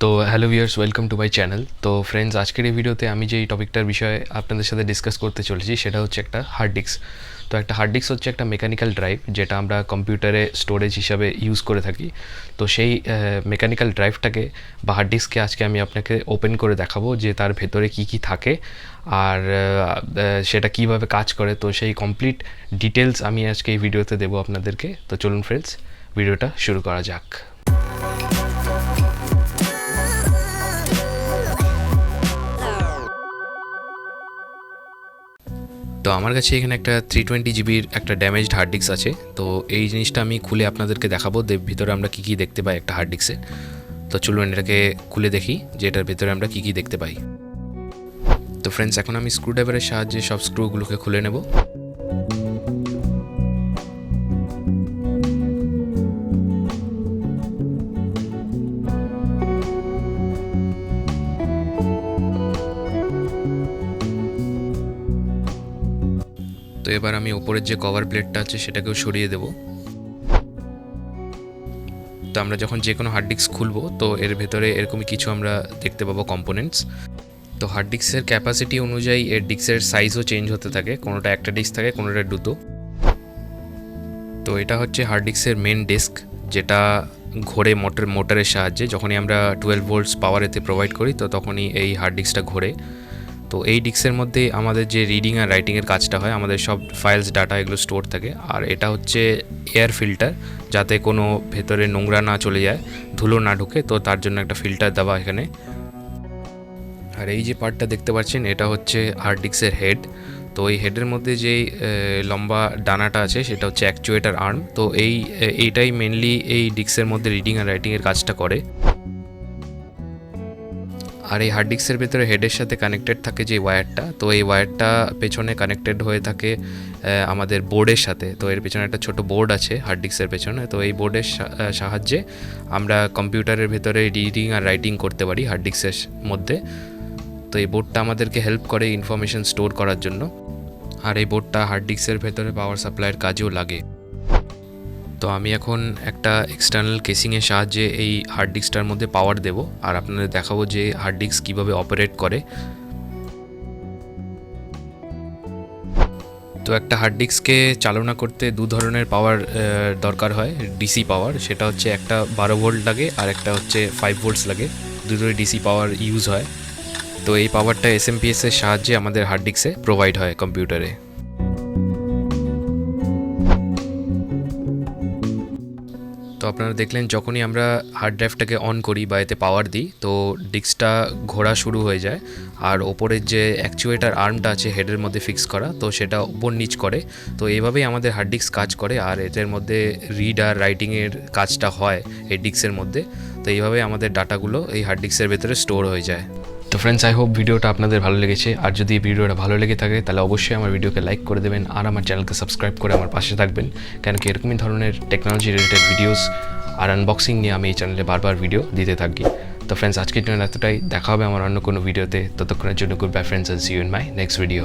তো hello viewers, welcome to my channel. তো friends, আজকের এই ভিডিওতে আমি যেই টপিকটার বিষয়ে আপনাদের সাথে ডিসকাস করতে চলেছি সেটা হচ্ছে একটা হার্ড ডিস্ক। তো একটা হার্ড ডিস্ক হচ্ছে একটা মেকানিক্যাল ড্রাইভ যেটা আমরা কম্পিউটারে স্টোরেজ হিসাবে ইউজ করে থাকি। তো সেই মেকানিক্যাল ড্রাইভটাকে বা হার্ড ডিস্ককে আজকে আমি আপনাকে ওপেন করে দেখাবো যে তার ভেতরে কী কী থাকে আর সেটা কীভাবে কাজ করে। তো সেই কমপ্লিট ডিটেলস আমি আজকে এই ভিডিওতে দেবো আপনাদেরকে। তো চলুন ফ্রেন্ডস, ভিডিওটা শুরু করা যাক। তো আমার কাছে এখানে একটা 320 জিবির একটা ড্যামেজড হার্ড ডিস্ক আছে। তো এই জিনিসটা আমি খুলে আপনাদেরকে দেখাবো ভিতরে আমরা কী কী দেখতে পাই একটা হার্ড ডিস্কে। তো চলুন এটাকে খুলে দেখি যে এটার ভেতরে আমরা কী কী দেখতে পাই। তো ফ্রেন্ডস, এখন আমি স্ক্রুড্রাইভারের সাহায্যে সব স্ক্রুগুলোকে খুলে নেব। তো এবার আমি ওপরের যে কভার প্লেটটা আছে সেটাকেও সরিয়ে দেব। তো আমরা যখন যে কোনো হার্ড ডিস্ক খুলবো তো এর ভেতরে এরকমই কিছু আমরা দেখতে পাবো কম্পোনেন্টস। তো হার্ড ডিস্কের ক্যাপাসিটি অনুযায়ী এর ডিস্কের সাইজও চেঞ্জ হতে থাকে, কোনোটা একটা ডিস্ক থাকে, কোনোটা দুটো। তো এটা হচ্ছে হার্ড ডিস্কের মেন ডিস্ক, যেটা ঘোরে মোটরের সাহায্যে। যখনই আমরা 12 ভোল্টস পাওয়ার এতে প্রোভাইড করি তো তখনই এই হার্ড ডিস্কটা ঘোরে। তো এই ডিস্কের মধ্যে আমাদের যে রিডিং আর রাইটিংয়ের কাজটা হয়, আমাদের সব ফাইলস ডাটা এগুলো স্টোর থাকে। আর এটা হচ্ছে এয়ার ফিল্টার, যাতে কোনো ভেতরে নোংরা না চলে যায়, ধুলো না ঢুকে, তো তার জন্য একটা ফিল্টার দেওয়া এখানে। আর এই যে পার্টটা দেখতে পাচ্ছেন এটা হচ্ছে হার্ড ডিস্কের হেড। তো এই হেডের মধ্যে যেই লম্বা ডানাটা আছে সেটা হচ্ছে অ্যাকচুয়েটার আর্ম। তো এইটাই মেনলি এই ডিস্কের মধ্যে রিডিং আর রাইটিংয়ের কাজটা করে। আর এই হার্ড ডিস্কের ভেতরে হেডের সাথে কানেক্টেড থাকে যে ওয়্যারটা, তো এই ওয়্যারটা পেছনে কানেক্টেড হয়ে থাকে আমাদের বোর্ডের সাথে। তো এর পেছনে একটা ছোট বোর্ড আছে হার্ড ডিস্কের পেছনে। তো এই বোর্ডের সাহায্যে আমরা কম্পিউটারের ভেতরে রিডিং আর রাইটিং করতে পারি হার্ড ডিস্কের মধ্যে। তো এই বোর্ডটা আমাদেরকে হেল্প করে ইনফরমেশন স্টোর করার জন্য। আর এই বোর্ডটা হার্ড ডিস্কের ভেতরে পাওয়ার সাপ্লাইয়ের কাজেও লাগে। তো আমি এখন একটা এক্সটার্নাল কেসিংয়ের সাহায্যে এই হার্ড ডিস্কটার মধ্যে পাওয়ার দেব আর আপনাদের দেখাবো যে হার্ড ডিস্ক কীভাবে অপারেট করে। তো একটা হার্ড ডিস্ককে চালনা করতে দু ধরনের পাওয়ার দরকার হয়। ডিসি পাওয়ার, সেটা হচ্ছে একটা 12 ভোল্ট লাগে আর একটা হচ্ছে 5 ভোল্টস লাগে। দুটোই ডিসি পাওয়ার ইউজ হয়। তো এই পাওয়ারটা এসএমপিএস এর সাহায্যে আমাদের হার্ড ডিস্কে প্রোভাইড হয় কম্পিউটারে। তো আপনারা দেখলেন যখনই আমরা হার্ড ড্রাইভটাকে অন করি বা এতে পাওয়ার দিই তো ডিস্কটা ঘোরা শুরু হয়ে যায়। আর ওপরের যে অ্যাকচুয়েটার আর্মটা আছে হেডের মধ্যে ফিক্স করা, তো সেটা উপর নিচ করে। তো এইভাবেই আমাদের হার্ড ডিস্ক কাজ করে। আর এটার মধ্যে রিড আর রাইটিংয়ের কাজটা হয় এই ডিস্কের মধ্যে। তো এইভাবেই আমাদের ডাটাগুলো এই হার্ড ডিস্কের ভেতরে স্টোর হয়ে যায়। তো ফ্রেন্ডস, আই হোপ ভিডিওটা আপনাদের ভালো লেগেছে। আর যদি ভিডিওটা ভালো লেগে থাকে তাহলে অবশ্যই আমার ভিডিওকে লাইক করে দেবেন আর আমার চ্যানেলকে সাবস্ক্রাইব করে আমার পাশে থাকবেন, কেন কি এরকমই ধরনের টেকনোলজি রিলেটেড ভিডিওস আর আনবক্সিং নিয়ে আমি এই চ্যানেলে বারবার ভিডিও দিতে থাকি। তো ফ্রেন্ডস, আজকের জন্য এতটাই। দেখা হবে আমার অন্য কোনো ভিডিওতে। ততক্ষণের জন্য good bye friends, and see you in my next video.